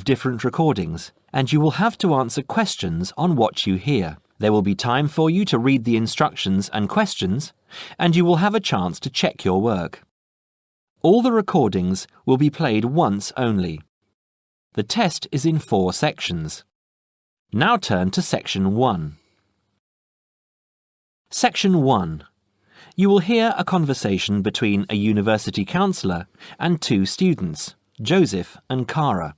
different recordings, and you will have to answer questions on what you hear. There will be time for you to read the instructions and questions, and you will have a chance to check your work. All the recordings will be played once only. The test is in 4 sections. Now turn to Section 1. Section 1. You will hear a conversation between a university counsellor and 2 students, Joseph and Cara.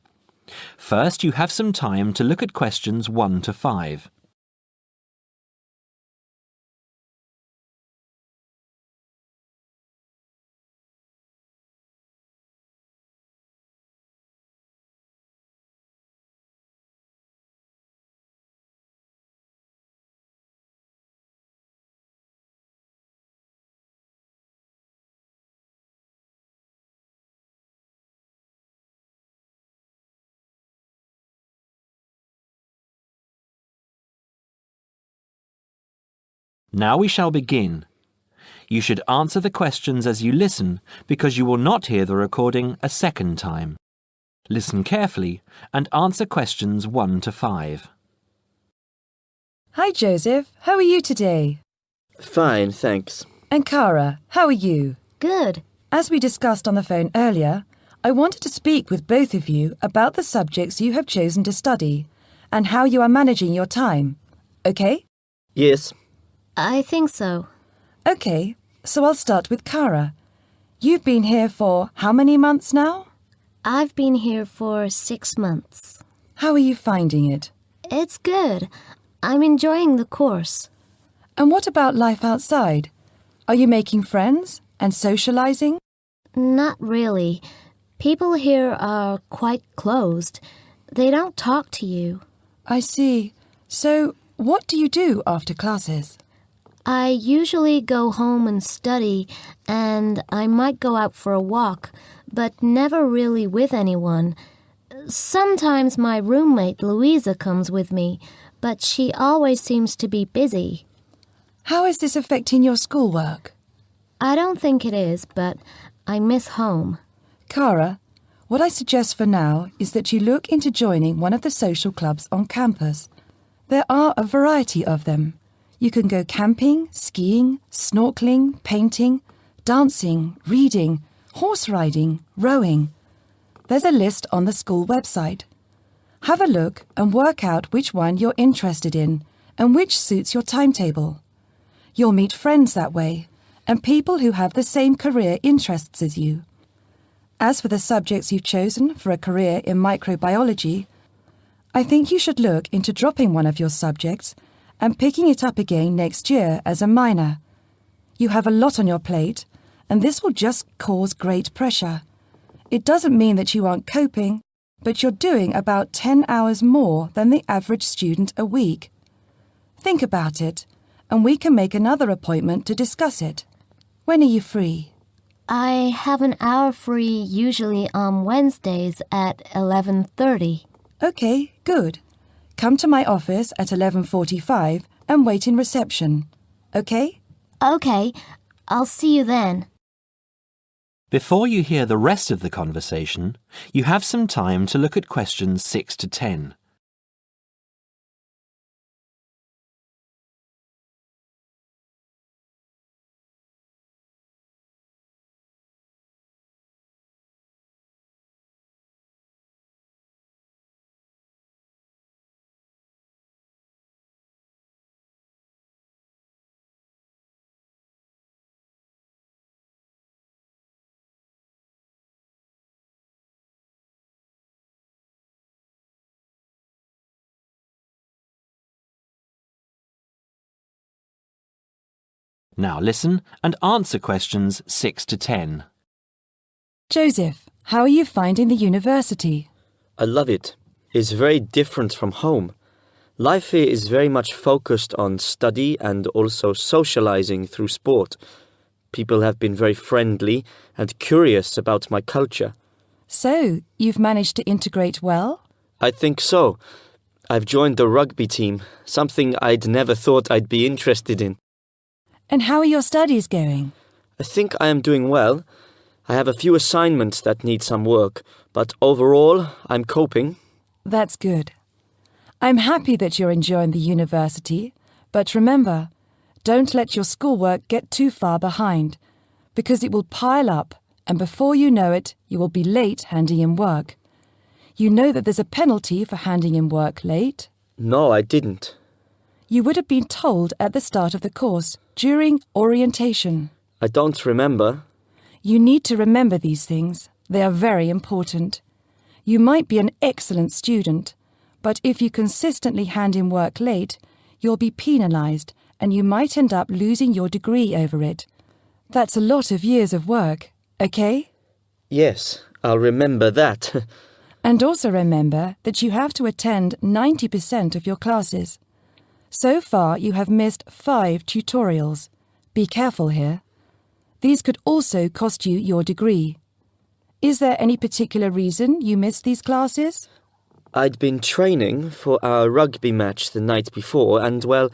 First, you have some time to look at questions 1 to 5. Now we shall begin. You should answer the questions as you listen because you will not hear the recording a second time. Listen carefully and answer questions 1 to 5. Hi Joseph, how are you today? Fine, thanks. And Cara, how are you? Good. As we discussed on the phone earlier, I wanted to speak with both of you about the subjects you have chosen to study and how you are managing your time. Okay? Yes. I think so. Okay, so I'll start with Cara. You've been here for how many months now? I've been here for 6 months. How are you finding it? It's good. I'm enjoying the course. And what about life outside? Are you making friends and socializing? Not really. People here are quite closed. They don't talk to you. I see. So, what do you do after classes? I usually go home and study, and I might go out for a walk, but never really with anyone. Sometimes my roommate Louisa comes with me, but she always seems to be busy. How is this affecting your schoolwork? I don't think it is, but I miss home. Cara, what I suggest for now is that you look into joining one of the social clubs on campus. There are a variety of them. You can go camping, skiing, snorkeling, painting, dancing, reading, horse riding, rowing. There's a list on the school website. Have a look and work out which one you're interested in and which suits your timetable. You'll meet friends that way and people who have the same career interests as you. As for the subjects you've chosen for a career in microbiology, I think you should look into dropping one of your subjects and picking it up again next year as a minor. You have a lot on your plate, and this will just cause great pressure. It doesn't mean that you aren't coping, but you're doing about 10 hours more than the average student a week. Think about it, and we can make another appointment to discuss it. When are you free? I have an hour free usually on Wednesdays at 11:30. Okay, good. Come to my office at 11:45 and wait in reception. Okay? Okay, I'll see you then. Before you hear the rest of the conversation, you have some time to look at questions 6 to 10. Now listen and answer questions 6 to 10. Joseph, how are you finding the university? I love it. It's very different from home. Life here is very much focused on study and also socializing through sport. People have been very friendly and curious about my culture. So, you've managed to integrate well? I think so. I've joined the rugby team, something I'd never thought I'd be interested in. And how are your studies going? I think I am doing well. I have a few assignments that need some work, but overall, I'm coping. That's good. I'm happy that you're enjoying the university, but remember, don't let your schoolwork get too far behind, because it will pile up, and before you know it, you will be late handing in work. You know that there's a penalty for handing in work late? No, I didn't. You would have been told at the start of the course, during orientation. I don't remember. You need to remember these things. They are very important. You might be an excellent student, but if you consistently hand in work late, you'll be penalised and you might end up losing your degree over it. That's a lot of years of work, okay? Yes, I'll remember that. And also remember that you have to attend 90% of your classes. So far, you have missed 5 tutorials. Be careful here. These could also cost you your degree. Is there any particular reason you missed these classes? I'd been training for our rugby match the night before and, well,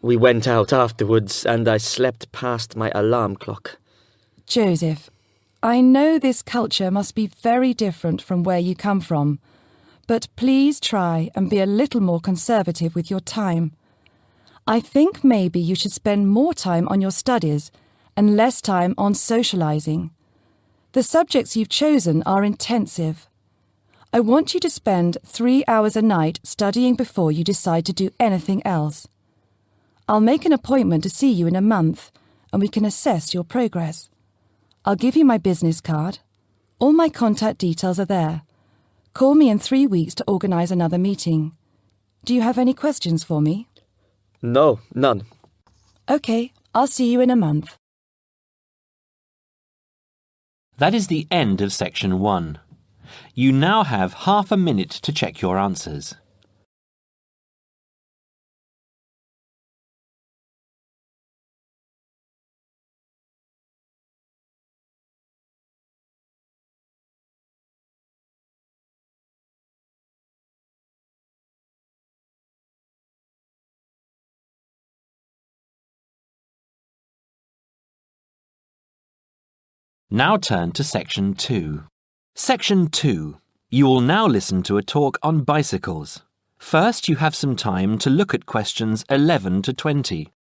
we went out afterwards and I slept past my alarm clock. Joseph, I know this culture must be very different from where you come from, but please try and be a little more conservative with your time. I think maybe you should spend more time on your studies and less time on socialising. The subjects you've chosen are intensive. I want you to spend 3 hours a night studying before you decide to do anything else. I'll make an appointment to see you in a month and we can assess your progress. I'll give you my business card. All my contact details are there. Call me in 3 weeks to organise another meeting. Do you have any questions for me? No, none. OK, I'll see you in a month. That is the end of section 1. You now have half a minute to check your answers. Now turn to Section 2. Section 2. You will now listen to a talk on bicycles. First, you have some time to look at questions 11 to 20.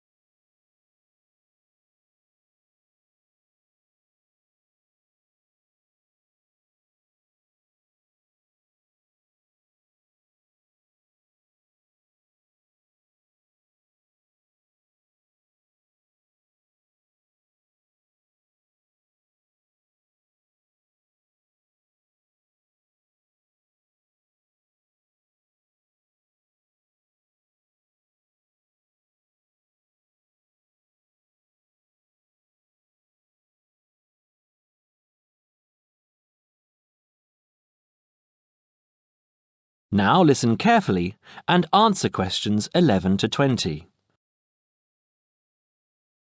Now listen carefully and answer questions 11 to 20.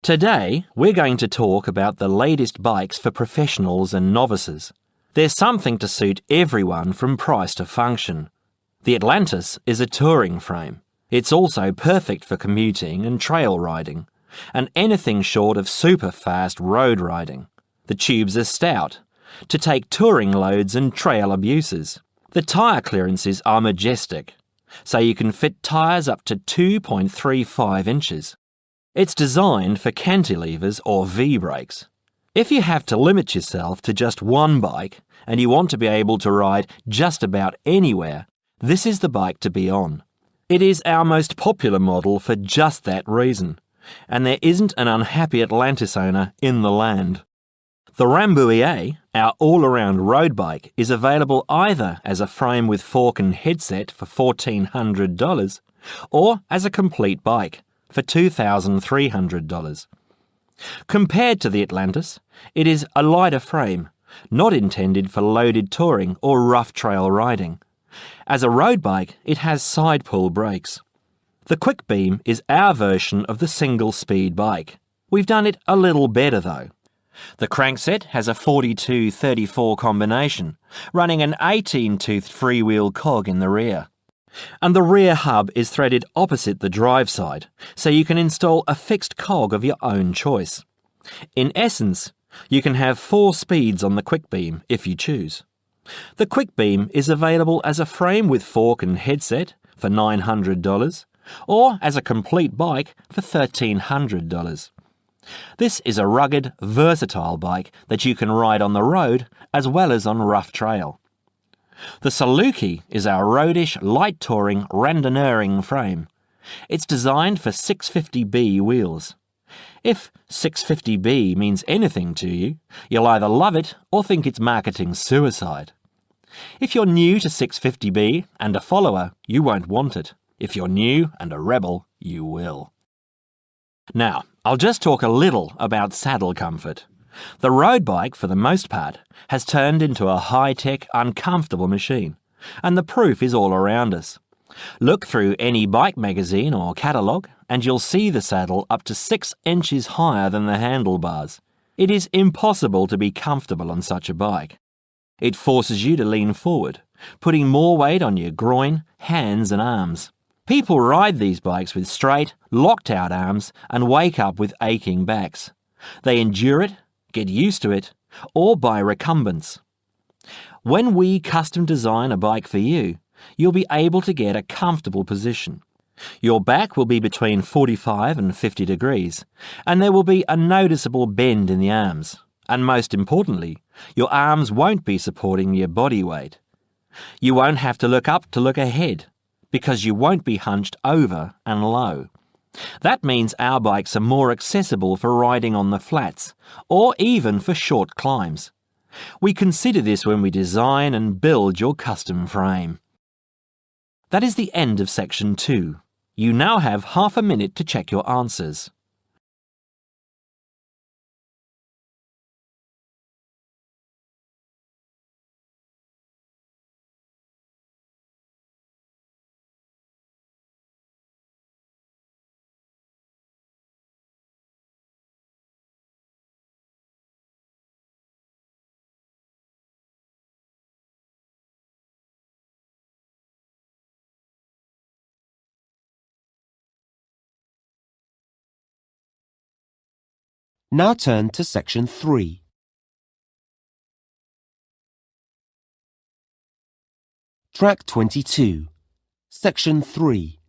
Today, we're going to talk about the latest bikes for professionals and novices. There's something to suit everyone from price to function. The Atlantis is a touring frame. It's also perfect for commuting and trail riding, and anything short of super fast road riding. The tubes are stout, to take touring loads and trail abuses. The tyre clearances are majestic, so you can fit tyres up to 2.35 inches. It's designed for cantilevers or V-brakes. If you have to limit yourself to just one bike and you want to be able to ride just about anywhere, this is the bike to be on. It is our most popular model for just that reason, and there isn't an unhappy Atlantis owner in the land. The Rambouillet, our all-around road bike, is available either as a frame with fork and headset for $1,400 or as a complete bike for $2,300. Compared to the Atlantis, it is a lighter frame, not intended for loaded touring or rough trail riding. As a road bike, it has side pull brakes. The Quick Beam is our version of the single-speed bike. We've done it a little better though. The crankset has a 42-34 combination, running an 18-toothed freewheel cog in the rear. And the rear hub is threaded opposite the drive side, so you can install a fixed cog of your own choice. In essence, you can have 4 speeds on the Quick Beam if you choose. The Quick Beam is available as a frame with fork and headset for $900 or as a complete bike for $1,300. This is a rugged, versatile bike that you can ride on the road as well as on rough trail. The Saluki is our roadish, light touring, randonneuring frame. It's designed for 650B wheels. If 650B means anything to you, you'll either love it or think it's marketing suicide. If you're new to 650B and a follower, you won't want it. If you're new and a rebel, you will. Now, I'll just talk a little about saddle comfort. The road bike, for the most part, has turned into a high-tech, uncomfortable machine, and the proof is all around us. Look through any bike magazine or catalogue, and you'll see the saddle up to 6 inches higher than the handlebars. It is impossible to be comfortable on such a bike. It forces you to lean forward, putting more weight on your groin, hands and arms. People ride these bikes with straight, locked-out arms and wake up with aching backs. They endure it, get used to it, or buy recumbents. When we custom design a bike for you, you'll be able to get a comfortable position. Your back will be between 45 and 50 degrees, and there will be a noticeable bend in the arms. And most importantly, your arms won't be supporting your body weight. You won't have to look up to look ahead, because you won't be hunched over and low. That means our bikes are more accessible for riding on the flats, or even for short climbs. We consider this when we design and build your custom frame. That is the end of section 2. You now have half a minute to check your answers. Now turn to section 3. Track 22, section 3.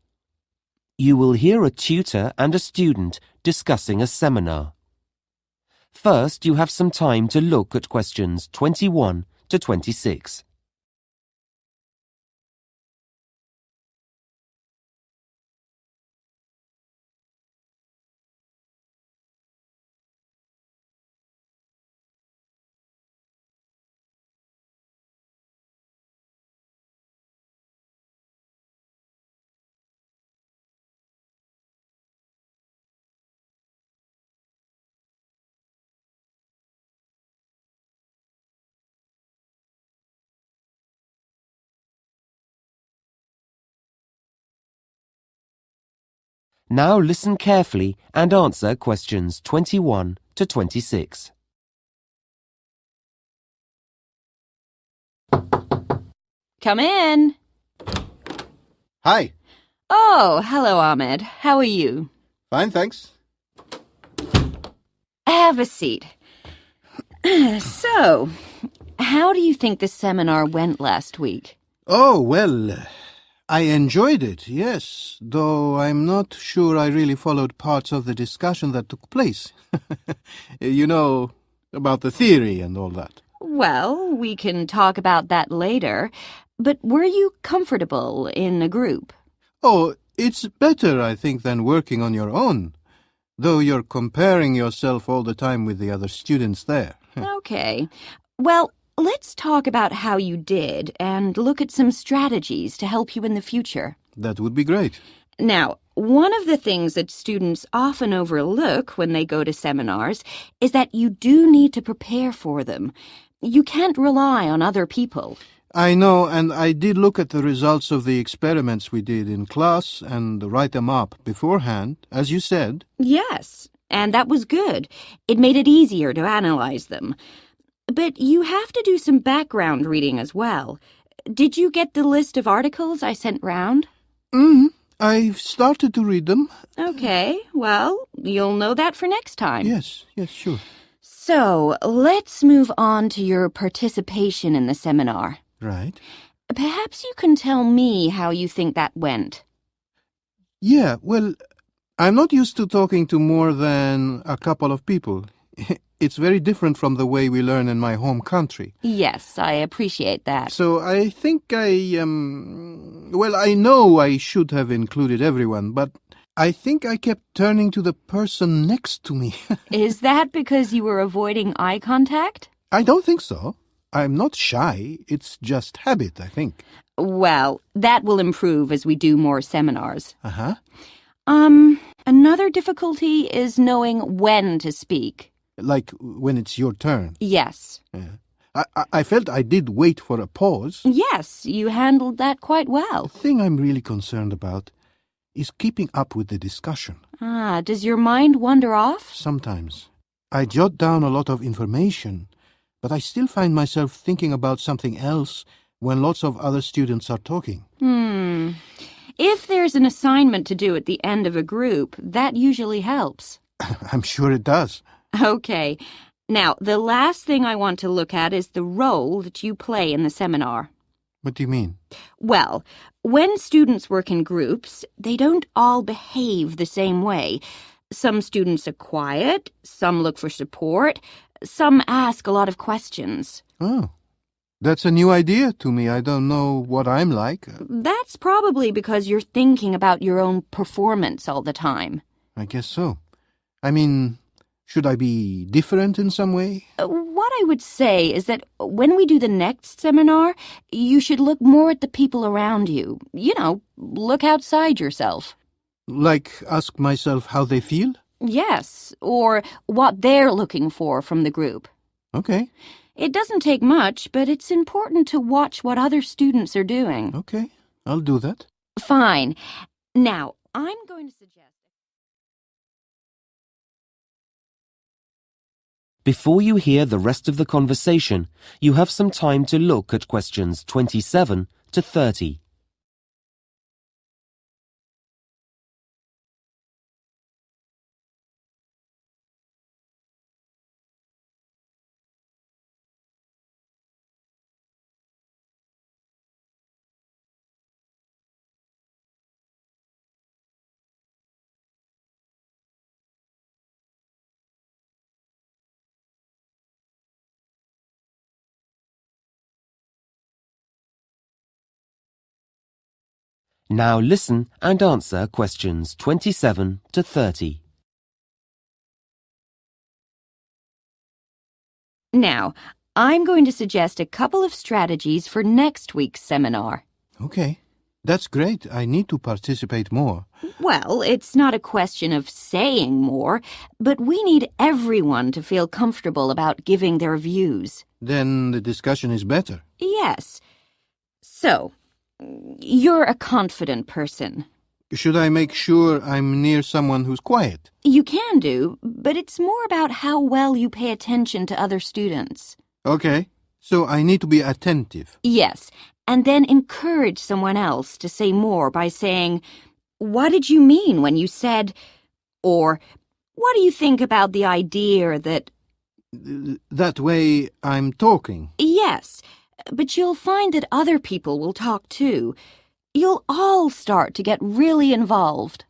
You will hear a tutor and a student discussing a seminar. First, you have some time to look at questions 21 to 26. Now listen carefully and answer questions 21 to 26. Come in. Hi. Oh, hello, Ahmed. How are you? Fine, thanks. Have a seat. So, how do you think the seminar went last week? Oh, well, I enjoyed it, yes, though I'm not sure I really followed parts of the discussion that took place. You know, about the theory and all that. Well, we can talk about that later. But were you comfortable in a group? Oh, it's better, I think, than working on your own, though you're comparing yourself all the time with the other students there. Okay. Well, let's talk about how you did and look at some strategies to help you in the future. That would be great. Now, one of the things that students often overlook when they go to seminars is that you do need to prepare for them. You can't rely on other people. I know, and I did look at the results of the experiments we did in class and write them up beforehand, as you said. Yes, and that was good. It made it easier to analyze them. But you have to do some background reading as well. Did you get the list of articles I sent round? I've started to read them. Okay, well, you'll know that for next time. Yes, sure. So, let's move on to your participation in the seminar. Right. Perhaps you can tell me how you think that went. Yeah, well, I'm not used to talking to more than a couple of people. It's very different from the way we learn in my home country. Yes, I appreciate that. So I think well, I know I should have included everyone, but I think I kept turning to the person next to me. Is that because you were avoiding eye contact? I don't think so. I'm not shy. It's just habit, I think. Well, that will improve as we do more seminars. Uh-huh. Another difficulty is knowing when to speak. Like when it's your turn. Yes. Yeah. I felt I did wait for a pause. Yes, you handled that quite The well. thing I'm really concerned about is keeping up with the discussion. Does your mind wander off? Sometimes. I jot down a lot of information, but I still find myself thinking about something else when lots of other students are talking. If there's an assignment to do at the end of a group, that usually helps. I'm sure it does. Okay. Now, the last thing I want to look at is the role that you play in the seminar. What do you mean? Well, when students work in groups, they don't all behave the same way. Some students are quiet, some look for support, some ask a lot of questions. Oh, that's a new idea to me. I don't know what I'm like. That's probably because you're thinking about your own performance all the time. I guess so. I mean, should I be different in some way? What I would say is that when we do the next seminar, you should look more at the people around you. You know, look outside yourself. Like ask myself how they feel? Yes, or what they're looking for from the group. Okay. It doesn't take much, but it's important to watch what other students are doing. Okay, I'll do that. Fine. Now, I'm going to suggest... Before you hear the rest of the conversation, you have some time to look at questions 27 to 30. Now listen and answer questions 27 to 30. Now, I'm going to suggest a couple of strategies for next week's seminar. Okay, that's great. I need to participate more. Well, it's not a question of saying more, but we need everyone to feel comfortable about giving their views. Then the discussion is better. Yes. So, you're a confident person. Should I make sure I'm near someone who's quiet? You can do, but it's more about how well you pay attention to other students. Okay, so I need to be attentive. Yes, and then encourage someone else to say more by saying, "What did you mean when you said," or "What do you think about the idea that..." That way I'm talking. Yes, but you'll find that other people will talk too. You'll all start to get really involved.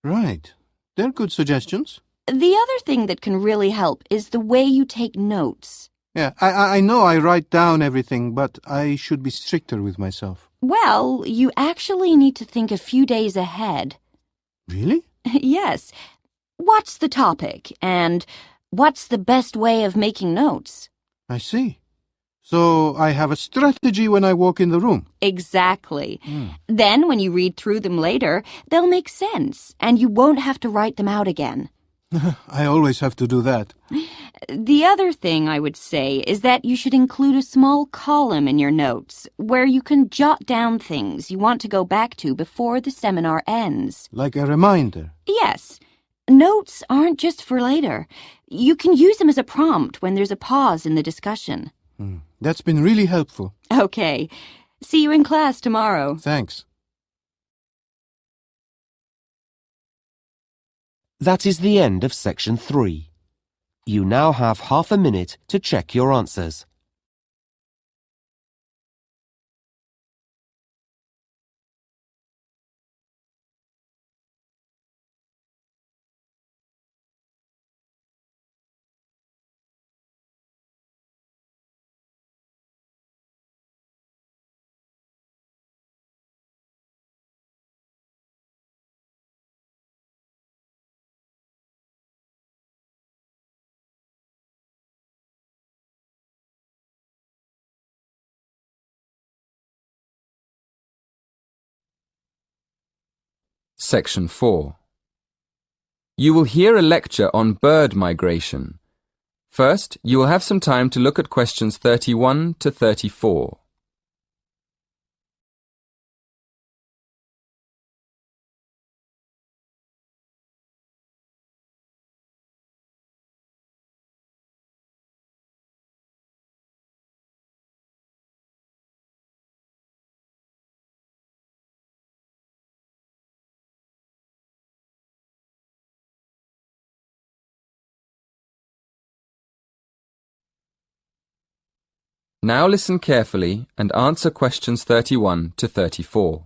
Right. They're good suggestions. The other thing that can really help is the way you take notes. Yeah, I know I write down everything, but I should be stricter with myself. Well, you actually need to think a few days ahead. Really? Yes. What's the topic, and what's the best way of making notes? I see. So I have a strategy when I walk in the room. Exactly. Then when you read through them later, they'll make sense, and you won't have to write them out again. I always have to do that. The other thing I would say is that you should include a small column in your notes where you can jot down things you want to go back to before the seminar ends. Like a reminder. Yes. Notes aren't just for later. You can use them as a prompt when there's a pause in the discussion. That's been really helpful. Okay. See you in class tomorrow. Thanks. That is the end of section 3. You now have half a minute to check your answers. Section 4. You will hear a lecture on bird migration. First, you will have some time to look at questions 31 to 34. Now listen carefully and answer questions 31 to 34.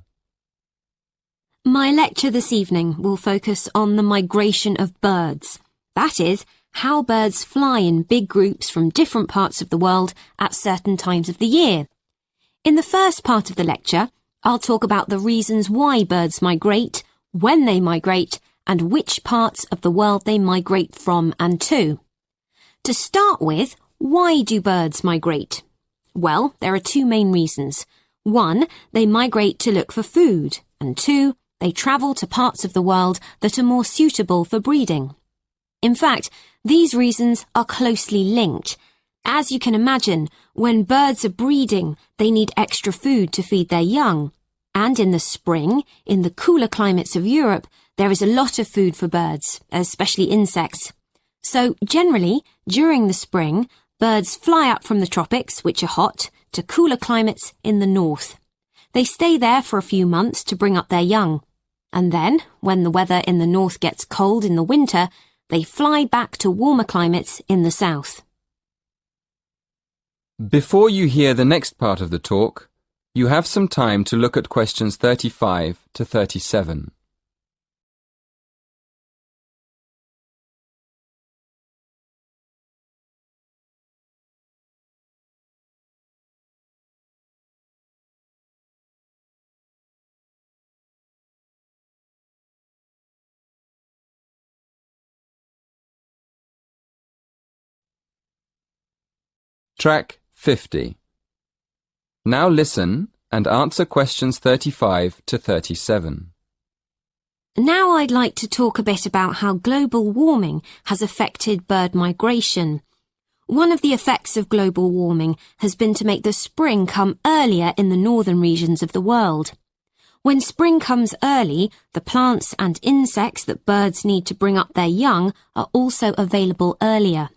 My lecture this evening will focus on the migration of birds. That is, how birds fly in big groups from different parts of the world at certain times of the year. In the first part of the lecture, I'll talk about the reasons why birds migrate, when they migrate, and which parts of the world they migrate from and to. To start with, why do birds migrate? Well, there are two main reasons. One, they migrate to look for food, and two, they travel to parts of the world that are more suitable for breeding. In fact, these reasons are closely linked. As you can imagine, when birds are breeding, they need extra food to feed their young. And in the spring, in the cooler climates of Europe, there is a lot of food for birds, especially insects. So generally, during the spring, birds fly up from the tropics, which are hot, to cooler climates in the north. They stay there for a few months to bring up their young. And then, when the weather in the north gets cold in the winter, they fly back to warmer climates in the south. Before you hear the next part of the talk, you have some time to look at questions 35 to 37. Track 50. Now listen and answer questions 35 to 37. Now I'd like to talk a bit about how global warming has affected bird migration. One of the effects of global warming has been to make the spring come earlier in the northern regions of the world. When spring comes early, the plants and insects that birds need to bring up their young are also available earlier.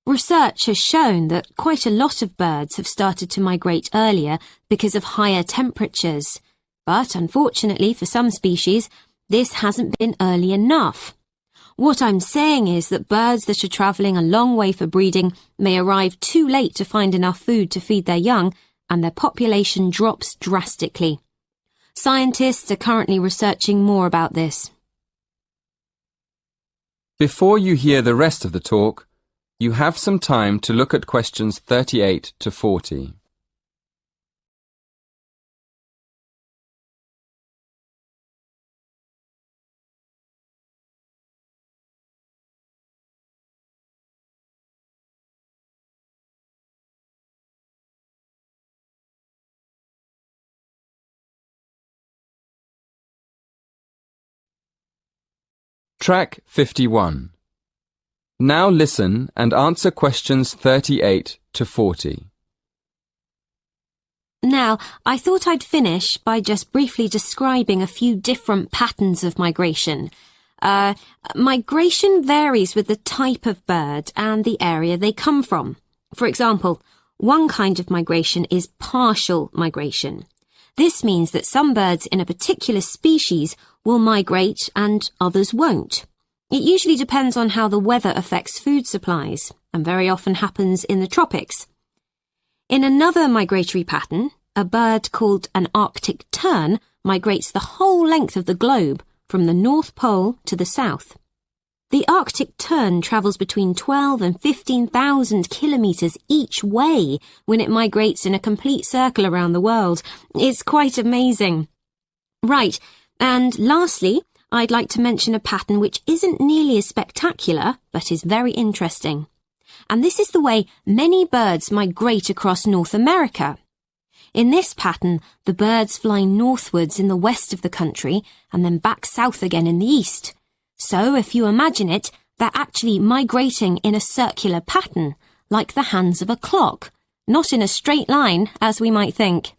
Research has shown that quite a lot of birds have started to migrate earlier because of higher temperatures. But unfortunately for some species, this hasn't been early enough. What I'm saying is that birds that are travelling a long way for breeding may arrive too late to find enough food to feed their young, and their population drops drastically. Scientists are currently researching more about this. Before you hear the rest of the talk, you have some time to look at questions 38 to 40. Track 51. Now listen and answer questions 38 to 40. Now, I thought I'd finish by just briefly describing a few different patterns of migration. Migration varies with the type of bird and the area they come from. For example, one kind of migration is partial migration. This means that some birds in a particular species will migrate and others won't. It usually depends on how the weather affects food supplies, and very often happens in the tropics. In another migratory pattern, a bird called an Arctic tern migrates the whole length of the globe, from the North Pole to the south. The Arctic tern travels between 12 and 15,000 kilometres each way when it migrates in a complete circle around the world. It's quite amazing. Right, and lastly, I'd like to mention a pattern which isn't nearly as spectacular, but is very interesting. And this is the way many birds migrate across North America. In this pattern, the birds fly northwards in the west of the country and then back south again in the east. So, if you imagine it, they're actually migrating in a circular pattern, like the hands of a clock, not in a straight line, as we might think.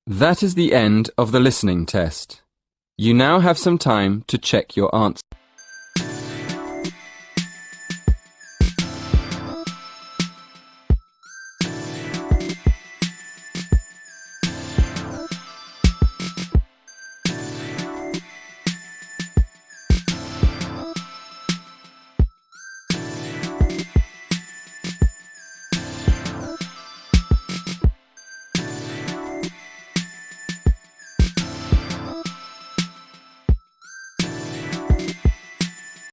That is the end of the listening test. You now have some time to check your answers.